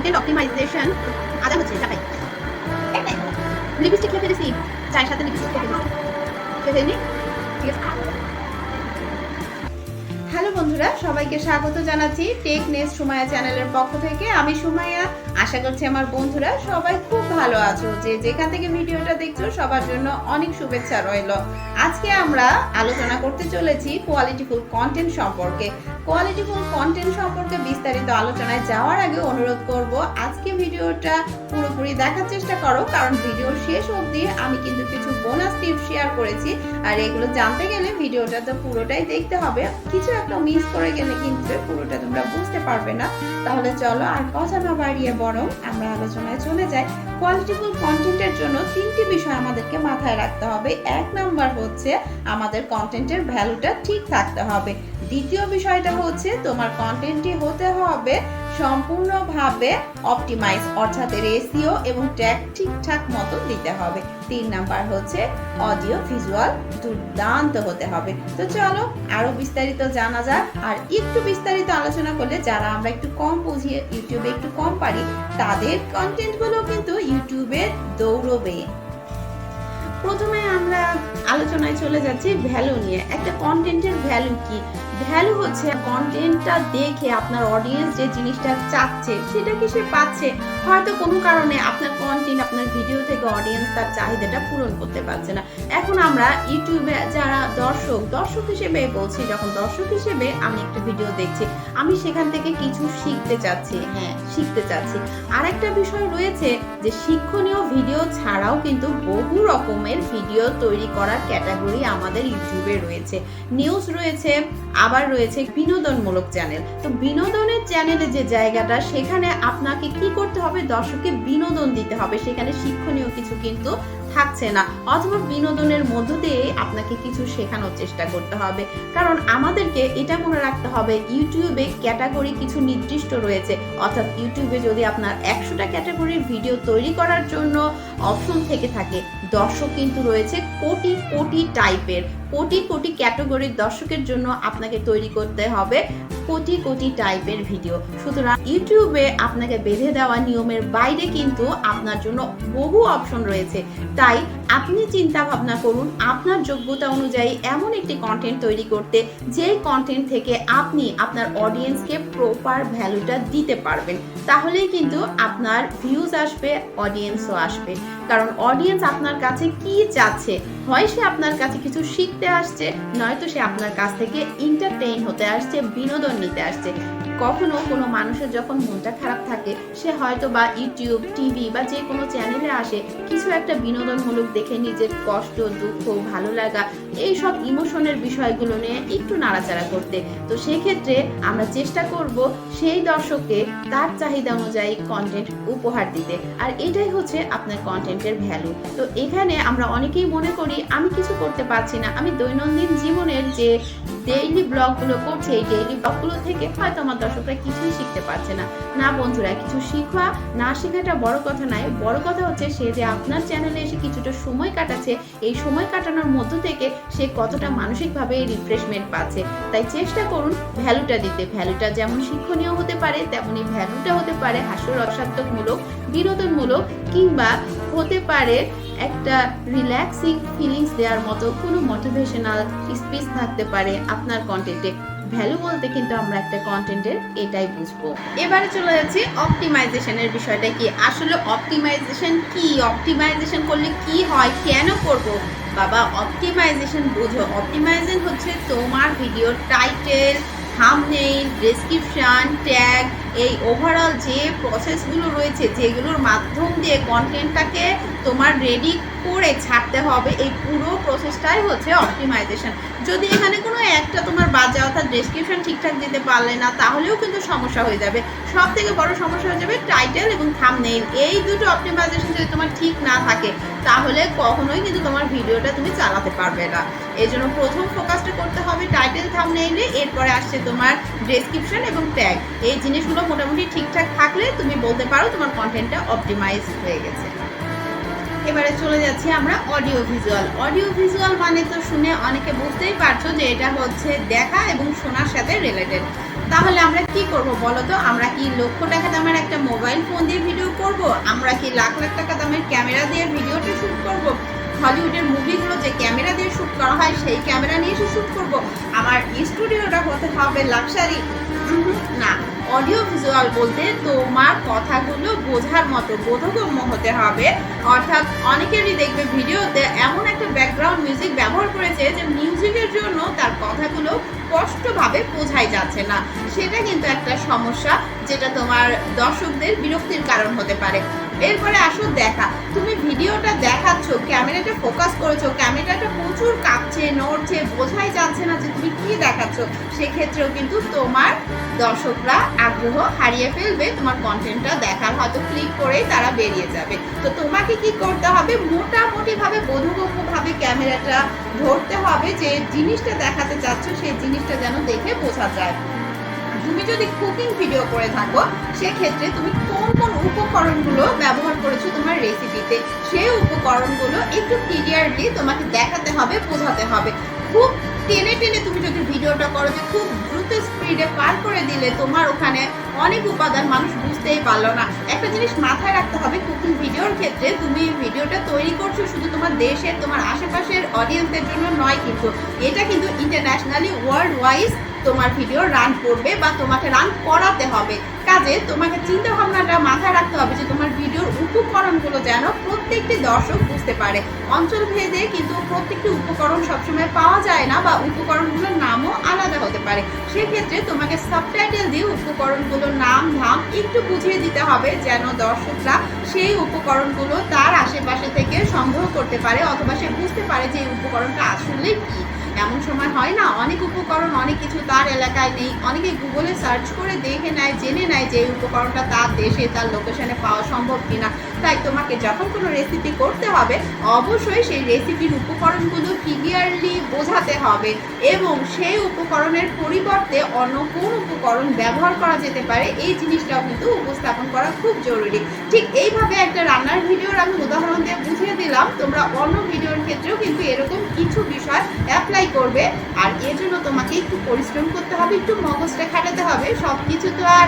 Content optimisation আদা হচ্ছে ঢাকাই লিপস্টিক খেয়ে ফেলেছি চায়ের সাথে লিপস্টিক খেয়ে ফেলেছি খেয়ে ঠিক আছে। হ্যালো বন্ধুরা, সবাইকে স্বাগত জানাচ্ছি টেক নেক্সট সুমাইয়া চ্যানেলের পক্ষ থেকে। আমি সুমাইয়া, আশা করছি আমার বন্ধুরা সবাই খুব ভালো আছো। যে যেখান থেকে ভিডিওটা দেখছো সবার জন্য অনেক শুভেচ্ছা রইল। আজকে আমরা আলোচনা করতে চলেছি কোয়ালিটিফুল কন্টেন্ট সম্পর্কে। কোয়ালিটিফুল কন্টেন্ট সম্পর্কে বিস্তারিত আলোচনায় যাওয়ার আগে অনুরোধ করব আজকে ভিডিওটা পুরোপুরি দেখার চেষ্টা করো, কারণ ভিডিওর শেষ অবধি আমি কিন্তু কিছু বোনাস টিপস শেয়ার করেছি, আর এগুলো জানতে গেলে ভিডিওটা তো পুরোটাই দেখতে হবে। কিছু একটা মিস করে গেলে কিন্তু পুরোটা তোমরা বুঝতে পারবে না। তাহলে চলো আর কথা না বাড়িয়ে বরং আমরা আলোচনায় চলে যাই। কোয়ালিটিফুল কন্টেন্টের জন্য তিনটি বিষয় আমাদেরকে মাথায় রাখতে হবে। এক নাম্বার হচ্ছে আমাদের কন্টেন্টের ভ্যালুটা ঠিক থাকতে হবে। দ্বিতীয় বিষয়টা হচ্ছে তোমার কন্টেন্টটি হতে হবে সম্পূর্ণভাবে অপটিমাইজ, অর্থাৎ এসইও এবং ট্যাগ ঠিকঠাক মতো দিতে হবে। তিন নাম্বার হচ্ছে অডিও ভিজুয়াল দুর্দান্ত হতে হবে। তো চলো আরো বিস্তারিত জানা যাক। আর একটু বিস্তারিত আলোচনা করলে যারা আমরা একটু কম বুঝিয়ে ইউটিউবে একটু কম পারি তাদের কন্টেন্ট গুলো কিন্তু ইউটিউবে দৌড়বে। প্রথমে আমরা আলোচনায় চলে যাচ্ছি ভ্যালু নিয়ে। একটা কন্টেন্টের ভ্যালু কি? ভ্যালু হচ্ছে কন্টেন্টটা দেখে আপনার অডিয়েন্স যে জিনিসটা চাচ্ছে সেটা কি সে পাচ্ছে। হয়তো কোনো কারণে আপনার কন্টেন্ট, আপনার ভিডিও থেকে অডিয়েন্স তার চাহিদাটা পূরণ করতে পারছে না। এখন আমরা ইউটিউবে যারা দর্শক হিসেবে বলছি, যখন দর্শক হিসেবে আমি একটা ভিডিও দেখছি, আমি সেখান থেকে কিছু শিখতে চাচ্ছি। শিখতে চাচ্ছি। আর একটা বিষয় রয়েছে যে শিক্ষণীয় ভিডিও ছাড়াও কিন্তু বহু রকমের ভিডিও তৈরি করার ক্যাটাগরি আমাদের ইউটিউবে রয়েছে। নিউজ রয়েছে, আবার রয়েছে বিনোদনমূলক চ্যানেল। তো বিনোদনের চ্যানেলে যে জায়গাটা, সেখানে আপনাকে কি করতে হবে? দর্শককে বিনোদন দিতে হবে, সেখানে শিক্ষণীয় কিছু কিন্তু থাকছে না, অথবা বিনোদনের মধ্য দিয়ে আপনাকে কিছু শেখানোর চেষ্টা করতে হবে। কারণ আমাদেরকে এটা মনে রাখতে হবে ইউটিউবে ক্যাটাগরি কিছু নির্দিষ্ট রয়েছে, অর্থাৎ ইউটিউবে যদি আপনার 100টা ক্যাটাগরির ভিডিও তৈরি করার জন্য অপশন থেকে থাকে, দর্শক কিন্তু রয়েছে কোটি কোটি টাইপের, কোটি কোটি ক্যাটাগরির দর্শকের জন্য আপনাকে তৈরি করতে হবে কোটি কোটি টাইপের ভিডিও। সুতরাং ইউটিউবে আপনাকে বেঁধে দেওয়া নিয়মের বাইরে কিন্তু আপনার জন্য বহু অপশন রয়েছে। তাই আপনি চিন্তা ভাবনা করুন আপনার যোগ্যতা অনুযায়ী এমন একটি কন্টেন্ট তৈরি করতে, যেই কন্টেন্ট থেকে আপনি আপনার অডিয়েন্সকে প্রপার ভ্যালুটা দিতে পারবেন। তাহলেই কিন্তু আপনার ভিউজ আসবে, অডিয়েন্সও আসবে। কারণ অডিয়েন্স আপনার কাছে কি চাচ্ছে, হয় সে আপনার কাছে কিছু শিখতে আসছে, নয়তো সে আপনার কাছ থেকে এন্টারটেইন হতে আসছে, বিনোদন নিতে আসছে। কখনো কোনো মানুষের যখন মনটা খারাপ থাকে, সে হয়তো বা ইউটিউব, টিভি বা যে কোনো চ্যানেলে আসে কিছু একটা বিনোদনমূলক দেখে নিজের কষ্ট, দুঃখ, ভালো লাগা, এই সব ইমোশনের বিষয়গুলো নিয়ে একটু নাড়াচাড়া করতে। তো সেক্ষেত্রে আমরা চেষ্টা করব সেই দর্শককে তার চাহিদা অনুযায়ী কন্টেন্ট উপহার দিতে। আর এটাই হচ্ছে আপনার কন্টেন্টের ভ্যালু। তো এখানে আমরা অনেকেই মনে করি আমি কিছু করতে পারছি না, আমি দৈনন্দিন জীবনের যে ডেইলি ব্লগগুলো করছি, এই ডেইলি ব্লগগুলো থেকে হয়তো আমার দর্শকরা কিছুই শিখতে পারছে না। না বন্ধুরা, কিছু শিখা না শেখাটা বড় কথা নয়, বড় কথা হচ্ছে সে যে আপনার চ্যানেলে এসে কিছুটা সময় কাটাচ্ছে, এই সময় কাটানোর মধ্য থেকে সে কতটা মানসিকভাবে রিফ্রেশমেন্ট পাচ্ছে। তাই চেষ্টা করুন ভ্যালুটা দিতে। ভ্যালুটা যেমন শিক্ষণীয় হতে পারে, তেমনি ভ্যালুটা হতে পারে হাস্যরসাত্মকমূলক, বিনোদনমূলক, কিংবা হতে পারে একটা রিল্যাক্সিং ফিলিংস দেওয়ার মতো কোনো মোটিভেশনাল স্পিচ থাকতে পারে আপনার কন্টেন্টে। ভ্যালু বলতে কিন্তু আমরা একটা কন্টেন্টের এটাই বুঝবো। এবারে চলে যাচ্ছি অপটিমাইজেশনের বিষয়টা কি। আসলে অপটিমাইজেশন কি? অপটিমাইজেশন করলে কি হয়, কেন করব? বাবা, অপটিমাইজেশন বুঝো। অপটিমাইজেশন হচ্ছে তোমার ভিডিওর টাইটেল, থাম্বনেইল, ডেসক্রিপশন, ট্যাগ, এই ওভারঅল যে প্রসেসগুলো রয়েছে, যেগুলোর মাধ্যম দিয়ে কন্টেন্টটাকে তোমার রেডি করে ছাড়তে হবে, এই পুরো প্রসেসটাই হচ্ছে অপটিমাইজেশন। যদি এখানে কোনো একটা তোমার বাজে, অর্থাৎ ডেসক্রিপশন ঠিকঠাক দিতে পারলে না, তাহলেও কিন্তু সমস্যা হয়ে যাবে। সব থেকে বড় সমস্যা হয়ে যাবে টাইটেল এবং থাম্বনেইল। এই দুটো অপটিমাইজেশন যদি তোমার ঠিক না থাকে, তাহলে কখনোই কিন্তু তোমার ভিডিওটা তুমি চালাতে পারবে না। এই জন্য প্রথম ফোকাসটা করতে হবে টাইটেল, থাম্বনেইলে, এরপরে আসছে তোমার ডেসক্রিপশন এবং ট্যাগ। এই জিনিসগুলো মোটামুটি ঠিকঠাক থাকলে তুমি বলতে পারো তোমার কন্টেন্টটা অপটিমাইজ হয়ে গেছে। এবারে চলে যাচ্ছি আমরা অডিও ভিজুয়াল। অডিও ভিজুয়াল মানে তো শুনে অনেকে বুঝতেই পারছো যে এটা হচ্ছে দেখা এবং শোনার সাথে রিলেটেড। তাহলে আমরা কি করব বলো তো? আমরা কি লক্ষ টাকা দামের একটা মোবাইল ফোন দিয়ে ভিডিও করব? আমরা কি লাখ লাখ টাকা দামের ক্যামেরা দিয়ে ভিডিওটা শুট করব? হলিউডের মুভিগুলো যে ক্যামেরা দিয়ে শুট করা হয় সেই ক্যামেরা নিয়ে এসে শুট করব? আমার স্টুডিওটা হতে হবে লাক্সারি? না, অডিও ভিজুয়াল বলতে তোমার কথাগুলো বোঝার মতো বোধগম্য হতে হবে। অর্থাৎ অনেকেরই দেখবে ভিডিওতে এমন একটা ব্যাকগ্রাউন্ড মিউজিক ব্যবহার করেছে যে মিউজিকের জন্য তার কথাগুলো স্পষ্টভাবে বোঝাই যাচ্ছে না। সেটা কিন্তু একটা সমস্যা, যেটা তোমার দর্শকদের বিরক্তির কারণ হতে পারে। এরপরে আসো দেখা, তুমি ভিডিওটা দেখাচ্ছ, ক্যামেরাটা ফোকাস করেছো, ক্যামেরাটা প্রচুর কাঁপছে, নড়ছে, বোঝাই যাচ্ছে না যে তুমি কি দেখাচ্ছ। সেক্ষেত্রেও কিন্তু তোমার দর্শকরা আগ্রহ হারিয়ে ফেলবে, তোমার কন্টেন্টটা দেখার হয়তো ক্লিক করেই তারা বেরিয়ে যাবে। তো তোমাকে কি করতে হবে? মোটামুটি ভাবে বোধগম্য ভাবে ক্যামেরাটা ধরতে হবে, যে জিনিসটা দেখাতে চাচ্ছ সেই জিনিসটা যেন দেখে বোঝা যায়। তুমি যদি কুকিং ভিডিও করে থাকো, সেক্ষেত্রে তুমি কোন কোন উপকরণগুলো ব্যবহার করেছো তোমার রেসিপিতে, সেই উপকরণগুলো একটু ক্লিয়ারলি তোমাকে দেখাতে হবে, বোঝাতে হবে। খুব টেনে টেনে তুমি যদি ভিডিওটা করো, যে খুব দ্রুত স্পিডে পার করে দিলে তোমার ওখানে অনেক উপাদান মানুষ বুঝতেই পারলো না। একটা জিনিস মাথায় রাখতে হবে, কুকিং ভিডিওর ক্ষেত্রে তুমি ভিডিওটা তৈরি করছো শুধু তোমার দেশের, তোমার আশেপাশের অডিয়েন্সের জন্য নয়, কিন্তু এটা কিন্তু ইন্টারন্যাশনালি ওয়ার্ল্ড ওয়াইজ তোমার ভিডিও রান করবে বা তোমাকে রান করাতে হবে। কাজে তোমাকে চিন্তা ভাবনাটা মাথায় রাখতে হবে যে তোমার ভিডিওর উপকরণগুলো যেন প্রত্যেকটি দর্শক বুঝতে পারে। অঞ্চল ভেদে কিন্তু প্রত্যেকটি উপকরণ সবসময় পাওয়া যায় না, বা উপকরণগুলোর নামও আলাদা হতে পারে। সেক্ষেত্রে তোমাকে সাবটাইটেল দিয়ে উপকরণগুলোর নাম ধাম একটু বুঝিয়ে দিতে হবে, যেন দর্শকরা সেই উপকরণগুলো তার আশেপাশে থেকে সংগ্রহ করতে পারে, অথবা সে বুঝতে পারে যে এই উপকরণটা আসলে কি। এমন সময় হয় না, অনেক উপকরণ অনেক কিছু তার এলাকায় নেই, অনেকে গুগলে সার্চ করে দেখে নেয়, জেনে নেয় যে এই উপকরণটা তার দেশে, তার লোকেশনে পাওয়া সম্ভব কিনা। তাই তোমাকে যখন কোনো রেসিপি করতে হবে, অবশ্যই সেই রেসিপির উপকরণগুলো ক্লিয়ারলি বোঝাতে হবে, এবং সেই উপকরণের পরিবর্তে অন্য কোন উপকরণ ব্যবহার করা যেতে পারে এই জিনিসটাও কিন্তু উপস্থাপন করা খুব জরুরি। ঠিক এইভাবে একটা রান্নার ভিডিওর আমি উদাহরণ দিয়ে বুঝিয়ে দিলাম, তোমরা অন্য ভিডিওর ক্ষেত্রেও কিন্তু এরকম কিছু বিষয় অ্যাপ্লাই করবে। আর এর জন্য তোমাকে একটু পরিশ্রম করতে হবে, একটু মগজটা খাটাতে হবে। সবকিছু তো আর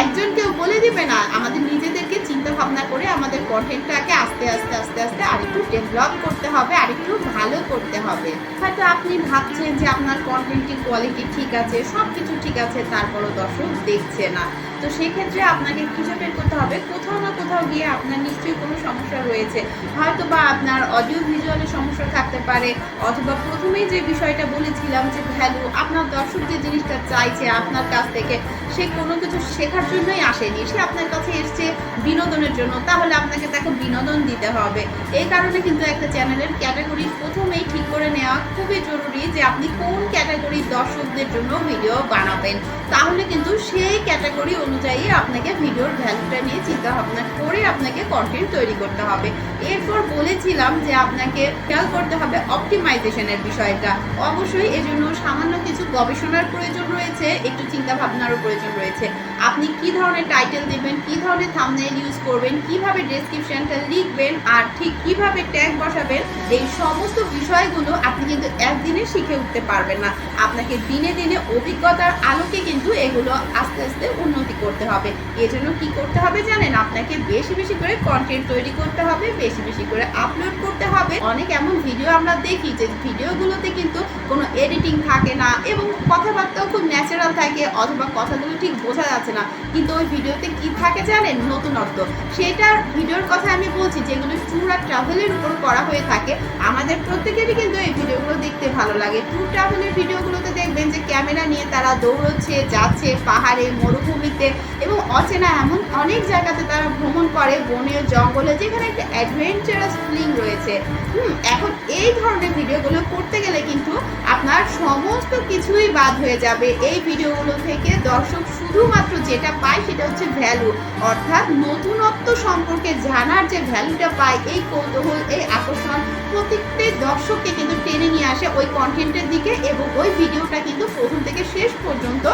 একজন কেউ বলে দিবে না, আমাদের নিজেদেরকে চিন্তা ভাবনা করে আমাদের কন্টেন্টটাকে আস্তে আস্তে আস্তে আস্তে আরেকটু ডেভেলপ করতে হবে, আরেকটু ভালো করতে হবে। হয়তো আপনি ভাবছেন যে আপনার কন্টেন্টের কোয়ালিটি ঠিক আছে, সব কিছু ঠিক আছে, তারপরও দর্শক দেখছে না। তো সেক্ষেত্রে আপনাকে খুঁজে বের করতে হবে কোথাও না কোথাও গিয়ে আপনার নিশ্চয়ই কোনো সমস্যা রয়েছে। হয়তো বা আপনার অডিও ভিজুয়ালের সমস্যা থাকতে পারে, অথবা প্রথমেই যে বিষয়টা বলেছিলাম যে ভ্যালু, আপনার দর্শক যে জিনিসটা চাইছে আপনার কাছ থেকে, সে কোনো কিছু শেখার জন্যই আসেনি, সে আপনার কাছে এসছে বিনোদনের জন্য। তাহলে আপনাকে তাকে বিনোদন দিতে হবে। এই কারণে কিন্তু একটা চ্যানেলের ক্যাটাগরি প্রথমেই ঠিক করে নেওয়া খুবই জরুরি, যে আপনি কোন ক্যাটাগরির দর্শকদের জন্য ভিডিও বানাবেন। তাহলে কিন্তু সেই ক্যাটাগরি অনুযায়ী আপনাকে ভিডিওর ভ্যালুটা নিয়ে চিন্তা ভাবনা করে আপনাকে কন্টেন্ট তৈরি করতে হবে। এরপর বলেছিলাম যে আপনাকে খেয়াল করতে হবে অপটিমাইজেশনের বিষয়টা। অবশ্যই এজন্য সামান্য কিছু গবেষণার প্রয়োজন রয়েছে, একটু চিন্তা ভাবনারও প্রয়োজন রয়েছে। আপনি কি ধরনের টাইটেল দেবেন, কি ধরনের থাম্বনেইল ইউজ করবেন, কিভাবে ডেসক্রিপশনটা লিখবেন, আর ঠিক কিভাবে ট্যাগ বসাবেন, এই সমস্ত বিষয়গুলো আপনি কিন্তু একদিনে শিখে উঠতে পারবেন না। আপনাকে দিনে দিনে অভিজ্ঞতার আলোকে কিন্তু এগুলো আস্তে আস্তে উন্নতি করতে হবে। এজন্য কি করতে হবে জানেন? আপনাকে বেশি বেশি করে কন্টেন্ট তৈরি করতে হবে, বেশি বেশি করে আপলোড করতে হবে। অনেক এমন ভিডিও আমরা দেখি যে ভিডিওগুলোতে কিন্তু কোনো এডিটিং থাকে না, এবং কথাবার্তাও খুব ন্যাচারাল থাকে, অথবা কথাগুলো ঠিক বোঝা যাচ্ছে না, কিন্তু ওই ভিডিওতে কি থাকে জানেন? নতুনত্ব। সেটার ভিডিওর কথা আমি বলছি, যেগুলো ট্যুর আর ট্রাভেলের উপর করা হয়ে থাকে। আমাদের প্রত্যেকেরই কিন্তু এই ভিডিওগুলো দেখতে ভালো লাগে। ট্যুর ট্রাভেলের ভিডিওগুলোতে দেখবেন যে ক্যামেরা নিয়ে তারা দৌড়চ্ছে, যাচ্ছে পাহাড়ে, মরুভূমিতে, এবং অচেনা এমন অনেক জায়গাতে তারা ভ্রমণ করে, বনে জঙ্গলে, যেখানে একটা অ্যাডভেঞ্চারাস ফিলিং রয়েছে। এখন এই ধরনের ভিডিওগুলো করতে গেলে কিন্তু আপনার সমস্ত কিছুই বাদ হয়ে যাবে। এই ভিডিওগুলো থেকে দর্শক শুধুমাত্র যেটা পায় সেটা হচ্ছে ভ্যালু, অর্থাৎ নতুনত্ব সম্পর্কে জানার যে ভ্যালুটা পায়, এই কৌতূহল, এই আকর্ষণ প্রত্যেকটি দর্শককে কিন্তু টেনে নিয়ে আসে ওই কন্টেন্টের দিকে, এবং ওই ভিডিওটা কিন্তু প্রথম থেকে শেষ পর্যন্ত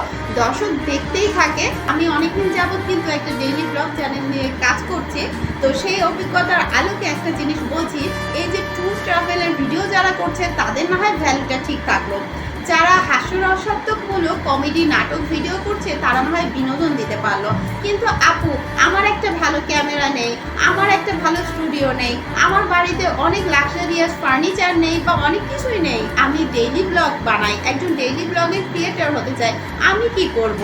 দর্শক দেখতেই থাকে। আমি অনেকদিন যাবত কিন্তু একটা ডেইলি ব্লগ চ্যানেল নিয়ে কাজ করছি, তো সেই অভিজ্ঞতার আলোকে একটা জিনিস বলছি, এই যে ট্যুর ট্রাভেলের ভিডিও যারা করছে তাদের না হয় ভ্যালুটা ঠিক থাকলো, যারা হাস্যরসাত্মকমূলক কমেডি নাটক ভিডিও করছে তারা না হয় বিনোদন দিতে পারলো, কিন্তু আপু আমার একটা ভালো ক্যামেরা নেই, আমার একটা ভালো স্টুডিও নেই, আমার বাড়িতে অনেক লাক্সারিয়াস ফার্নিচার নেই বা অনেক কিছুই নেই, আমি ডেইলি ব্লগ বানাই, একজন ডেইলি ব্লগের ক্রিয়েটর হতে চাই, আমি কি করব?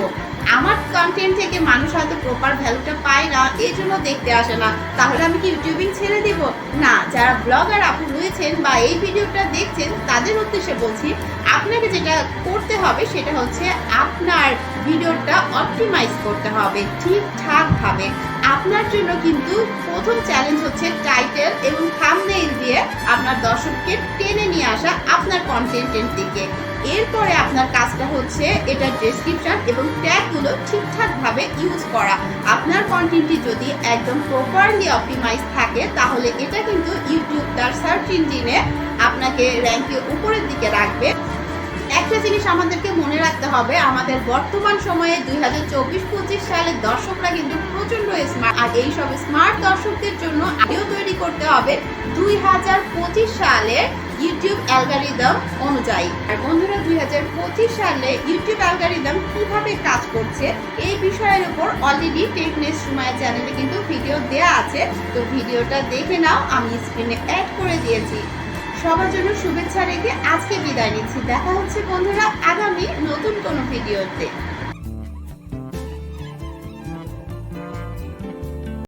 আমার কন্টেন্ট থেকে মানুষ হয়তো প্রপার ভ্যালুটা পায় না, এই জন্য দেখতে আসে না, তাহলে আমি কি ইউটিউবিং ছেড়ে দিব? না, যারা ব্লগার আপু রয়েছেন বা এই ভিডিওটা দেখছেন তাদের উদ্দেশ্যে বলছি, আপনাকে যেটা করতে হবে সেটা হচ্ছে আপনার ভিডিওটা অপটিমাইজ করতে হবে ঠিকঠাকভাবে। আপনার জন্য কিন্তু প্রথম চ্যালেঞ্জ হচ্ছে টাইটেল এবং থাম্বনেইল দিয়ে আপনার দর্শককে টেনে নিয়ে আসা আপনার কন্টেন্টের দিকে। এরপরে আপনার কাজটা হচ্ছে এটা ডেসক্রিপশন এবং ট্যাগগুলো ঠিকঠাকভাবে ইউজ করা। আপনার কন্টেন্টটি যদি একদম প্রপারলি অপটিমাইজ থাকে তাহলে এটা কিন্তু ইউটিউব তার সার্চ ইঞ্জিনে আপনাকে র্যাঙ্কে উপরের দিকে রাখবে। একটা জিনিস আমাদেরকে মনে রাখতে হবে, আমাদের বর্তমান সময়ে 2024-25 সালের দর্শকরা কিন্তু প্রচন্ড স্মার্ট, আর এই সব স্মার্ট দর্শকদের জন্য আগেও তৈরি করতে হবে 2025 সালে ইউটিউব অ্যালগরিদম অনুযায়ী। আর বন্ধুরা 2025 সালে ইউটিউব অ্যালগরিদম কিভাবে কাজ করছে এই বিষয়ের উপর অলরেডি টেকনেস সুমাইয়া চ্যানেলে কিন্তু ভিডিও দেয়া আছে, তো ভিডিওটা দেখে নাও, আমি স্ক্রিনে অ্যাড করে দিয়েছি। সবার জন্য শুভেচ্ছা রেখে আজকে বিদায় নিচ্ছি। দেখা হচ্ছে বন্ধুরা আগামী নতুন কোনো ভিডিওতে।